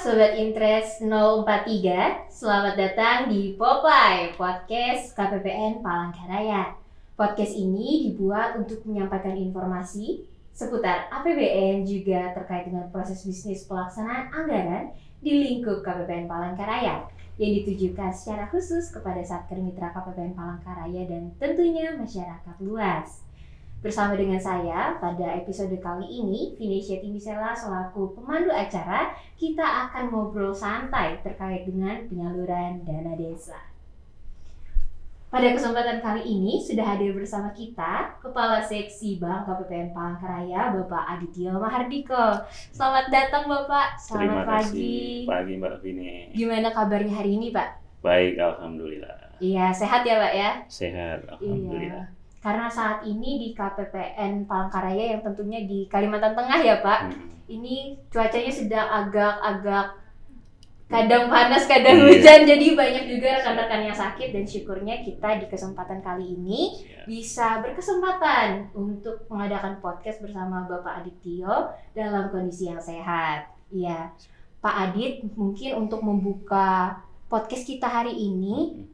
Sobat Interest 043, selamat datang di Popeye, Podcast KPPN Palangkaraya. Podcast ini dibuat untuk menyampaikan informasi seputar APBN juga terkait dengan proses bisnis pelaksanaan anggaran di lingkup KPPN Palangkaraya yang ditujukan secara khusus kepada Satker Mitra KPPN Palangkaraya dan tentunya masyarakat luas. Bersama dengan saya, pada episode kali ini, Vinesia Timisela selaku pemandu acara, kita akan ngobrol santai terkait dengan penyaluran dana desa. Pada kesempatan kali ini, sudah hadir bersama kita, Kepala Seksi Bank KPPN Palangkaraya, Bapak Adityo Mahardiko. Selamat datang Bapak, selamat pagi. Pagi Mbak Vini. Gimana kabarnya hari ini Pak? Baik, Alhamdulillah. Iya, sehat ya Pak ya? Sehat, Alhamdulillah. Iya. Karena saat ini di KPPN Palangkaraya yang tentunya di Kalimantan Tengah ya Pak, ini cuacanya sedang agak-agak kadang panas, kadang hujan, jadi banyak juga rekan-rekan yang sakit dan syukurnya kita di kesempatan kali ini bisa berkesempatan untuk mengadakan podcast bersama Bapak Adityo dalam kondisi yang sehat. Iya, Pak Adit, mungkin untuk membuka podcast kita hari ini,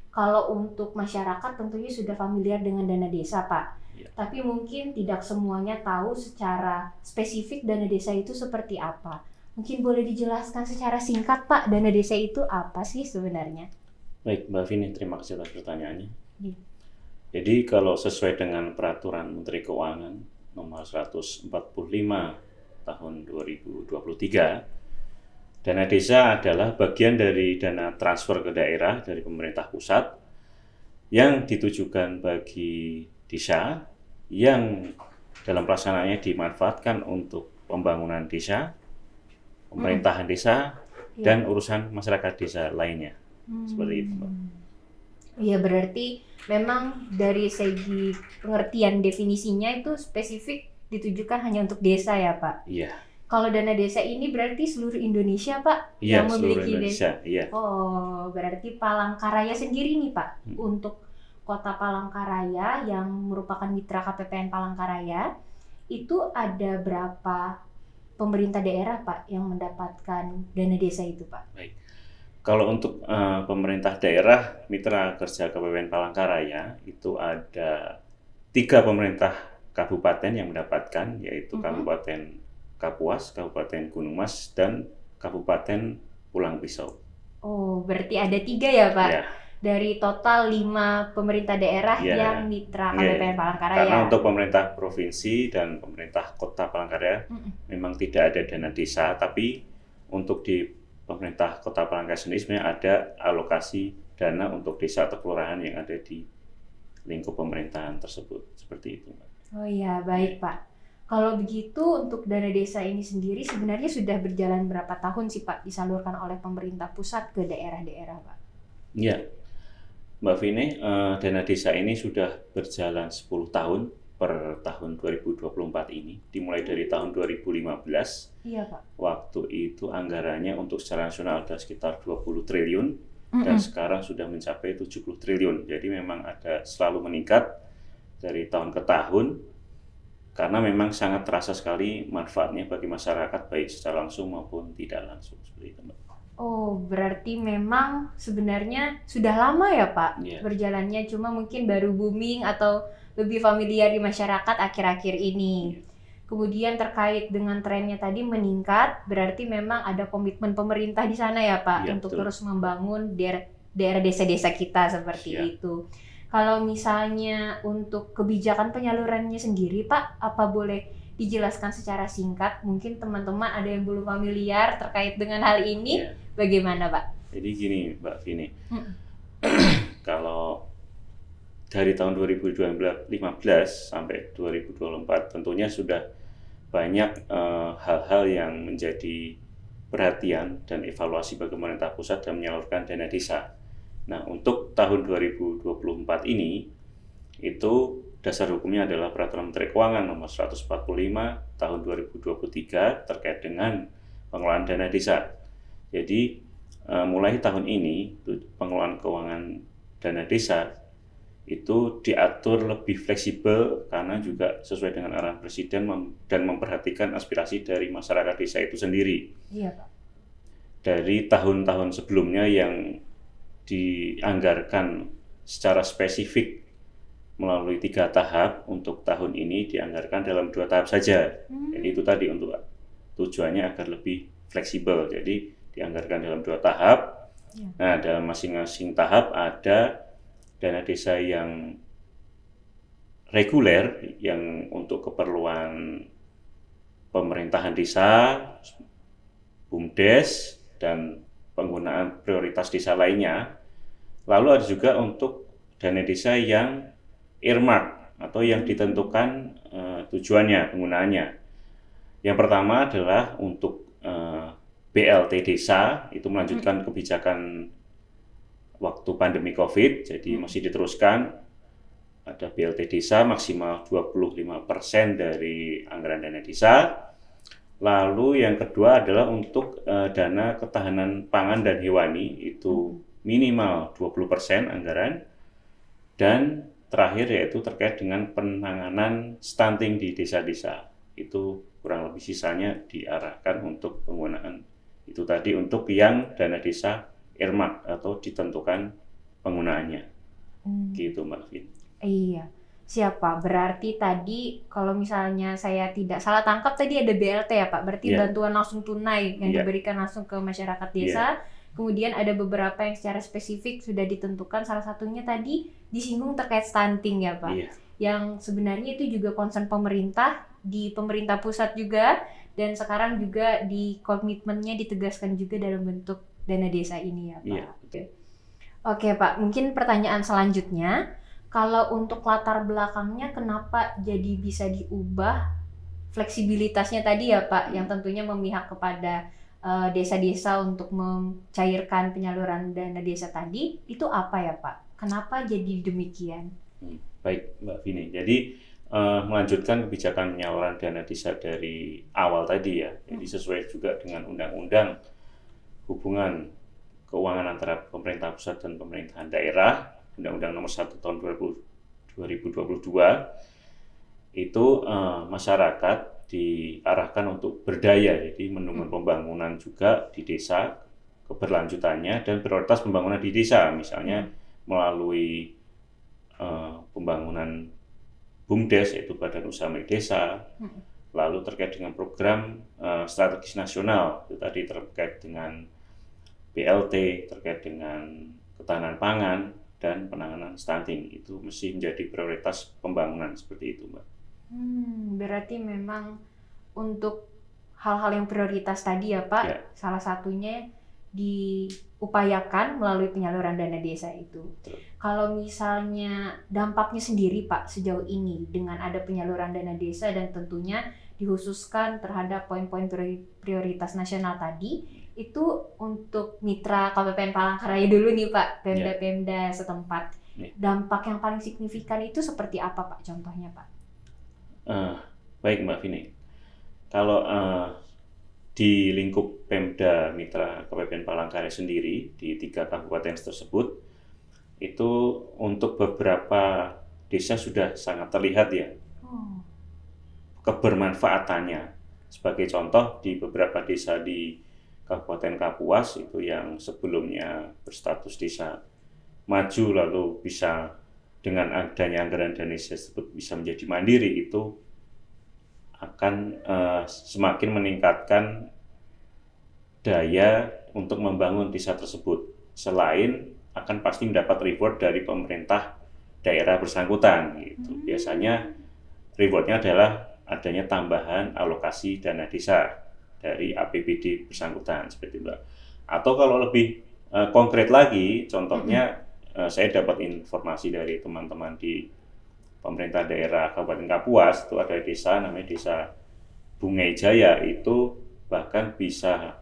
kalau untuk masyarakat tentunya sudah familiar dengan dana desa Pak, tapi mungkin tidak semuanya tahu secara spesifik dana desa itu seperti apa. Mungkin boleh dijelaskan secara singkat Pak, dana desa itu apa sih sebenarnya? Baik Mbak Vini, terima kasih atas pertanyaannya. Jadi kalau sesuai dengan Peraturan Menteri Keuangan nomor 145 tahun 2023, dana desa adalah bagian dari dana transfer ke daerah dari pemerintah pusat yang ditujukan bagi desa yang dalam pelaksanaannya dimanfaatkan untuk pembangunan desa, pemerintahan desa, dan urusan masyarakat desa lainnya. Seperti itu, Mbak. Iya, berarti memang dari segi pengertian definisinya itu spesifik ditujukan hanya untuk desa ya Pak? Iya. Kalau dana desa ini berarti seluruh Indonesia Pak Iya, yang memiliki desa. Iya. Oh, berarti Palangkaraya sendiri nih Pak. Untuk Kota Palangkaraya yang merupakan mitra KPPN Palangkaraya, itu ada berapa pemerintah daerah Pak yang mendapatkan dana desa itu Pak? Baik. Kalau untuk pemerintah daerah mitra kerja KPPN Palangkaraya itu ada 3 pemerintah kabupaten yang mendapatkan, yaitu Kabupaten Kapuas, Kabupaten Gunung Mas, dan Kabupaten Pulang Pisau. Oh, berarti ada 3 ya Pak? Ya. Dari total 5 pemerintah daerah yang mitra KPPN Palangkaraya. Karena untuk pemerintah provinsi dan pemerintah kota Palangkaraya memang tidak ada dana desa, tapi untuk di pemerintah kota Palangkaraya sendiri sebenarnya ada alokasi dana untuk desa atau kelurahan yang ada di lingkup pemerintahan tersebut. Seperti itu, Mbak. Oh iya, baik Pak. Kalau begitu untuk dana desa ini sendiri sebenarnya sudah berjalan berapa tahun sih Pak disalurkan oleh pemerintah pusat ke daerah-daerah Pak? Iya, Mbak Vini, dana desa ini sudah berjalan 10 tahun per tahun 2024 ini, dimulai dari tahun 2015. Iya Pak. Waktu itu anggarannya untuk secara nasional ada sekitar 20 triliun dan sekarang sudah mencapai 70 triliun. Jadi memang ada selalu meningkat dari tahun ke tahun. Karena memang sangat terasa sekali manfaatnya bagi masyarakat baik secara langsung maupun tidak langsung, seperti itu, Mbak. Oh, berarti memang sebenarnya sudah lama ya Pak berjalannya, cuma mungkin baru booming atau lebih familiar di masyarakat akhir-akhir ini. Kemudian terkait dengan trennya tadi meningkat, berarti memang ada komitmen pemerintah di sana ya Pak untuk terus membangun daerah desa-desa kita seperti itu. Kalau misalnya untuk kebijakan penyalurannya sendiri Pak, apa boleh dijelaskan secara singkat? Mungkin teman-teman ada yang belum familiar terkait dengan hal ini, bagaimana Pak? Jadi gini Mbak Vini, kalau dari tahun 2015 sampai 2024 tentunya sudah banyak hal-hal yang menjadi perhatian dan evaluasi bagi pemerintah pusat dalam menyalurkan dana desa. Nah, untuk tahun 2024 ini, itu dasar hukumnya adalah Peraturan Menteri Keuangan nomor 145 tahun 2023 terkait dengan pengelolaan dana desa. Jadi, mulai tahun ini, pengelolaan keuangan dana desa itu diatur lebih fleksibel karena juga sesuai dengan arahan Presiden dan memperhatikan aspirasi dari masyarakat desa itu sendiri. Iya, Pak. dari tahun-tahun sebelumnya yang dianggarkan secara spesifik melalui 3 tahap, untuk tahun ini dianggarkan dalam 2 tahap saja. Jadi itu tadi untuk tujuannya agar lebih fleksibel. Jadi dianggarkan dalam 2 tahap. Nah, dalam masing-masing tahap ada dana desa yang reguler yang untuk keperluan pemerintahan desa, BUMDes, dan penggunaan prioritas desa lainnya. Lalu ada juga untuk dana desa yang earmark atau yang ditentukan tujuannya, penggunaannya. Yang pertama adalah untuk BLT desa, itu melanjutkan kebijakan waktu pandemi COVID, jadi masih diteruskan. Ada BLT desa maksimal 25% dari anggaran dana desa. Lalu yang kedua adalah untuk dana ketahanan pangan dan hewani, itu minimal 20% anggaran. Dan terakhir yaitu terkait dengan penanganan stunting di desa-desa. Itu kurang lebih sisanya diarahkan untuk penggunaan itu tadi, untuk yang dana desa earmark atau ditentukan penggunaannya. Gitu Mbak Vin. Iya, siapa? Berarti tadi kalau misalnya saya tidak salah tangkap tadi ada BLT ya Pak, berarti bantuan langsung tunai yang diberikan langsung ke masyarakat desa. Kemudian ada beberapa yang secara spesifik sudah ditentukan, salah satunya tadi disinggung terkait stunting ya Pak. Yang sebenarnya itu juga concern pemerintah, di pemerintah pusat juga, dan sekarang juga di komitmennya ditegaskan juga dalam bentuk dana desa ini ya Pak. Oke Pak, mungkin pertanyaan selanjutnya, kalau untuk latar belakangnya kenapa jadi bisa diubah fleksibilitasnya tadi ya Pak, yang tentunya memihak kepada desa-desa untuk mencairkan penyaluran dana desa tadi, itu apa ya Pak? Kenapa jadi demikian? Baik Mbak Vini, jadi melanjutkan kebijakan penyaluran dana desa dari awal tadi ya, jadi sesuai juga dengan undang-undang hubungan keuangan antara pemerintah pusat dan pemerintahan daerah, Undang-Undang Nomor 1 Tahun 2022, itu masyarakat diarahkan untuk berdaya, jadi mendukung pembangunan juga di desa, keberlanjutannya dan prioritas pembangunan di desa, misalnya melalui pembangunan BUMDes, yaitu Badan Usaha Milik Desa, lalu terkait dengan program strategis nasional, itu tadi terkait dengan BLT, terkait dengan ketahanan pangan dan penanganan stunting, itu mesti menjadi prioritas pembangunan seperti itu Mbak. Berarti memang untuk hal-hal yang prioritas tadi ya Pak, salah satunya diupayakan melalui penyaluran dana desa itu. Kalau misalnya dampaknya sendiri Pak sejauh ini dengan ada penyaluran dana desa dan tentunya dikhususkan terhadap poin-poin prioritas nasional tadi, itu untuk mitra KPPN Palangkaraya dulu nih Pak, Pemda-Pemda setempat. Dampak yang paling signifikan itu seperti apa Pak contohnya Pak? Baik Mbak Vini, kalau di lingkup Pemda Mitra KPPN Palangkaraya sendiri di 3 kabupaten tersebut, itu untuk beberapa desa sudah sangat terlihat ya kebermanfaatannya. Sebagai contoh, di beberapa desa di Kabupaten Kapuas itu yang sebelumnya berstatus desa maju lalu bisa dengan adanya anggaran dana desa tersebut bisa menjadi mandiri, itu akan semakin meningkatkan daya untuk membangun desa tersebut. Selain akan pasti mendapat reward dari pemerintah daerah bersangkutan gitu. Biasanya rewardnya adalah adanya tambahan alokasi dana desa dari APBD bersangkutan seperti itu. Atau kalau lebih konkret lagi, contohnya saya dapat informasi dari teman-teman di pemerintah daerah Kabupaten Kapuas, itu ada desa namanya Desa Bungai Jaya, itu bahkan bisa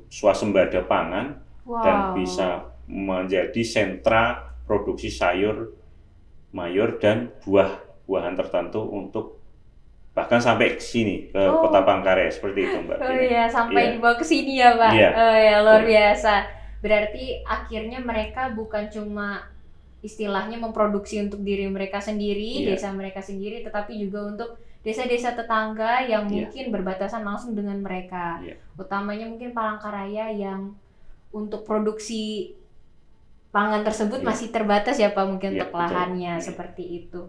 swasembada pangan dan bisa menjadi sentra produksi sayur mayur dan buah-buahan tertentu untuk bahkan sampai ke sini ke Kota Palangkaraya seperti itu Mbak. Sampai dibawa ke sini ya Pak. Luar biasa. Berarti akhirnya mereka bukan cuma istilahnya memproduksi untuk diri mereka sendiri, desa mereka sendiri, tetapi juga untuk desa-desa tetangga yang Iya. mungkin berbatasan langsung dengan mereka. Iya. Utamanya mungkin Palangkaraya yang untuk produksi pangan tersebut Iya. masih terbatas ya Pak, mungkin Iya, untuk betul. lahannya Iya. seperti itu.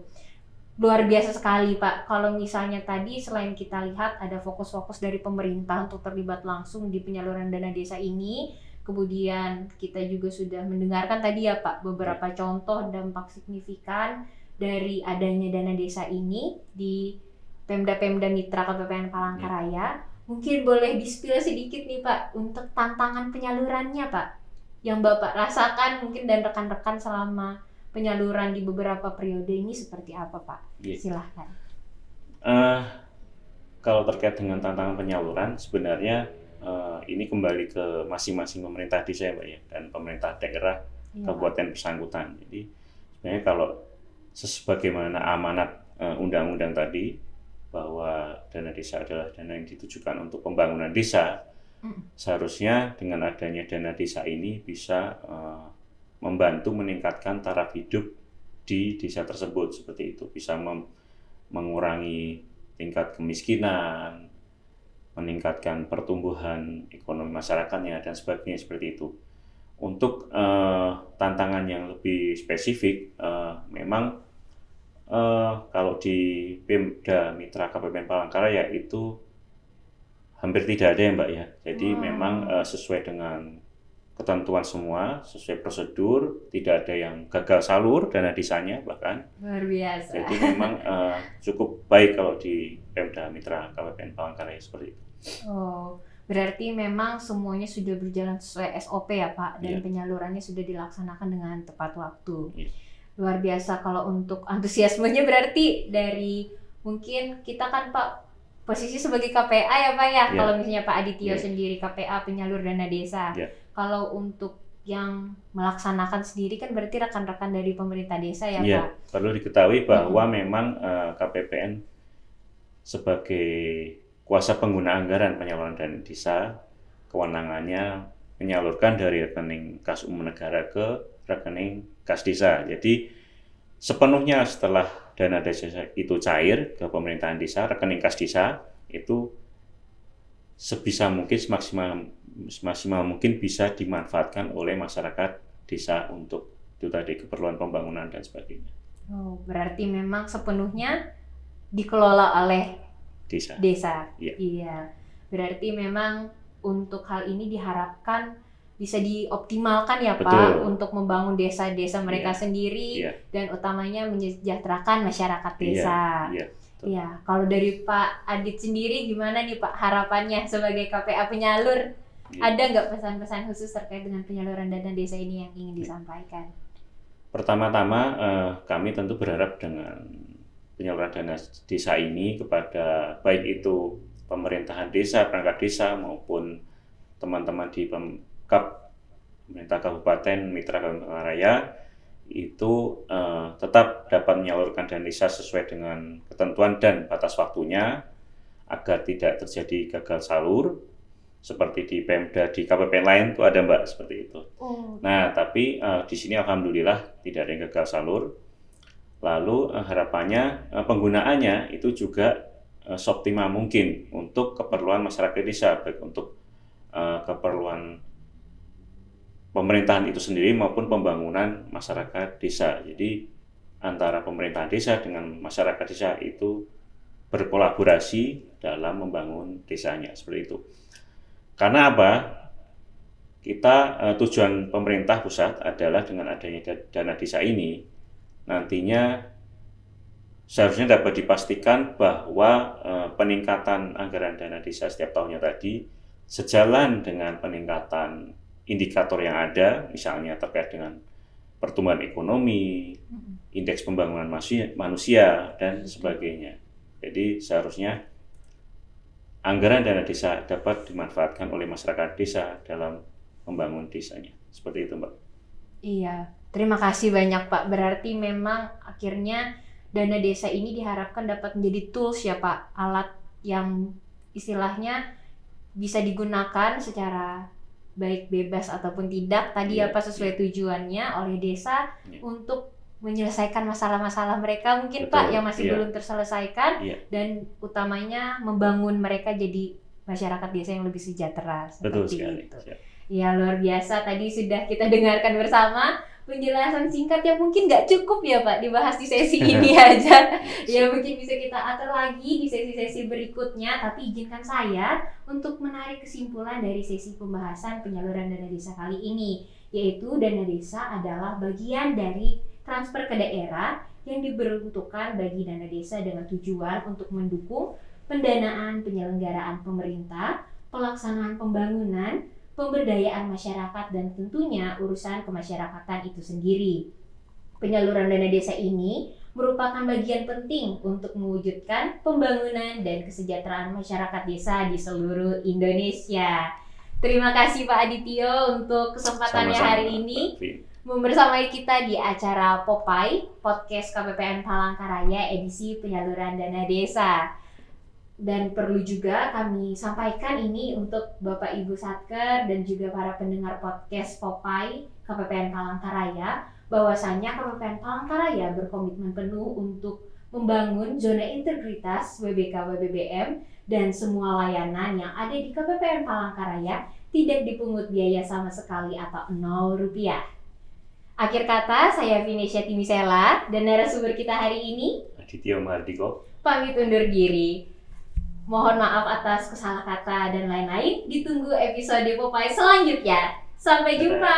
Luar biasa sekali Pak. Kalau misalnya tadi selain kita lihat ada fokus-fokus dari pemerintah untuk terlibat langsung di penyaluran dana desa ini, kemudian kita juga sudah mendengarkan tadi ya Pak beberapa contoh dampak signifikan dari adanya dana desa ini di Pemda-Pemda Mitra KPPN Palangkaraya. Mungkin boleh di-spill sedikit nih Pak untuk tantangan penyalurannya Pak yang Bapak rasakan mungkin dan rekan-rekan selama penyaluran di beberapa periode ini seperti apa Pak? Iya. Silahkan. Kalau terkait dengan tantangan penyaluran, sebenarnya ini kembali ke masing-masing pemerintah desa ya Mbak ya, dan pemerintah daerah kabupaten bersangkutan. Jadi sebenarnya kalau sebagaimana amanat undang-undang tadi bahwa dana desa adalah dana yang ditujukan untuk pembangunan desa, seharusnya dengan adanya dana desa ini bisa membantu meningkatkan taraf hidup di desa tersebut, seperti itu, bisa mengurangi tingkat kemiskinan, meningkatkan pertumbuhan ekonomi masyarakatnya dan sebagainya, seperti itu. Untuk tantangan yang lebih spesifik, memang kalau di Pemda Mitra KPPN Palangkaraya itu hampir tidak ada ya Mbak ya. Jadi memang sesuai dengan ketentuan semua, sesuai prosedur, tidak ada yang gagal salur dana desanya bahkan. Luar biasa. Jadi memang cukup baik kalau di Pemda Mitra KPPN Palangkaraya seperti itu. Oh, berarti memang semuanya sudah berjalan sesuai SOP ya Pak, dan Iya. penyalurannya sudah dilaksanakan dengan tepat waktu. Iya. Luar biasa kalau untuk antusiasmenya berarti dari mungkin kita kan Pak posisi sebagai KPA ya Pak ya, Iya. kalau misalnya Pak Adityo Iya. sendiri KPA penyalur dana desa. Iya. Kalau untuk yang melaksanakan sendiri kan berarti rekan-rekan dari pemerintah desa ya Iya, Pak. perlu diketahui bahwa memang KPPN sebagai kuasa pengguna anggaran penyaluran dana desa, kewenangannya menyalurkan dari rekening kas umum negara ke rekening kas desa. Jadi sepenuhnya setelah dana desa itu cair ke pemerintahan desa, rekening kas desa itu sebisa mungkin semaksimal mungkin bisa dimanfaatkan oleh masyarakat desa untuk itu tadi keperluan pembangunan dan sebagainya. Oh, berarti memang sepenuhnya dikelola oleh Desa. desa. Iya. Iya. Berarti memang untuk hal ini diharapkan bisa dioptimalkan ya Pak Betul. untuk membangun desa-desa mereka Iya. sendiri Iya. dan utamanya menyejahterakan masyarakat desa. Iya. Iya, kalau dari Pak Adit sendiri gimana nih Pak harapannya sebagai KPA penyalur? Iya. Ada nggak pesan-pesan khusus terkait dengan penyaluran dana desa ini yang ingin disampaikan? Pertama-tama kami tentu berharap dengan penyaluran dana desa ini kepada baik itu pemerintahan desa, perangkat desa maupun teman-teman di pemerintah kabupaten Mitra Palangkaraya itu tetap dapat menyalurkan dana desa sesuai dengan ketentuan dan batas waktunya agar tidak terjadi gagal salur seperti di Pemda di KPPN lain itu ada Mbak seperti itu. Nah tapi di sini alhamdulillah tidak ada yang gagal salur. Lalu harapannya penggunaannya itu juga seoptimal mungkin untuk keperluan masyarakat desa, baik untuk keperluan pemerintahan itu sendiri maupun pembangunan masyarakat desa. Jadi antara pemerintahan desa dengan masyarakat desa itu berkolaborasi dalam membangun desanya, seperti itu. Karena apa? Kita tujuan pemerintah pusat adalah dengan adanya dana desa ini nantinya seharusnya dapat dipastikan bahwa peningkatan anggaran dana desa setiap tahunnya tadi sejalan dengan peningkatan indikator yang ada, misalnya terkait dengan pertumbuhan ekonomi, indeks pembangunan manusia, dan sebagainya. Jadi seharusnya anggaran dana desa dapat dimanfaatkan oleh masyarakat desa dalam membangun desanya. Seperti itu, Mbak. Iya, terima kasih banyak Pak. Berarti memang akhirnya dana desa ini diharapkan dapat menjadi tools ya Pak, alat yang istilahnya bisa digunakan secara baik bebas ataupun tidak tadi Iya, apa sesuai tujuannya oleh desa Iya. untuk menyelesaikan masalah-masalah mereka mungkin Betul, Pak yang masih iya. belum terselesaikan, Iya. dan utamanya membangun mereka jadi masyarakat desa yang lebih sejahtera Betul seperti sekali. itu. Siap. Ya luar biasa, tadi sudah kita dengarkan bersama penjelasan singkat yang mungkin nggak cukup ya Pak dibahas di sesi ini aja. Ya mungkin bisa kita atur lagi di sesi-sesi berikutnya, tapi izinkan saya untuk menarik kesimpulan dari sesi pembahasan penyaluran dana desa kali ini, yaitu dana desa adalah bagian dari transfer ke daerah yang diperuntukkan bagi dana desa dengan tujuan untuk mendukung pendanaan penyelenggaraan pemerintah, pelaksanaan pembangunan, pemberdayaan masyarakat, dan tentunya urusan kemasyarakatan itu sendiri. Penyaluran dana desa ini merupakan bagian penting untuk mewujudkan pembangunan dan kesejahteraan masyarakat desa di seluruh Indonesia. Terima kasih Pak Adityo untuk kesempatannya Sama-sama, hari ini Mbak Vin. membersamai kita di acara Popeye, podcast KPPN Palangkaraya edisi penyaluran dana desa. Dan perlu juga kami sampaikan ini untuk Bapak Ibu Satker dan juga para pendengar podcast Popeye KPPN Palangkaraya, bahwasannya KPPN Palangkaraya berkomitmen penuh untuk membangun zona integritas WBK-WBBM dan semua layanan yang ada di KPPN Palangkaraya tidak dipungut biaya sama sekali atau Rp0. Akhir kata, saya Vinesia Timisela dan narasumber kita hari ini Adityo Mahardiko. pamit undur diri. Mohon maaf atas kesalah kata dan lain-lain. Ditunggu episode Popeye selanjutnya. Sampai jumpa.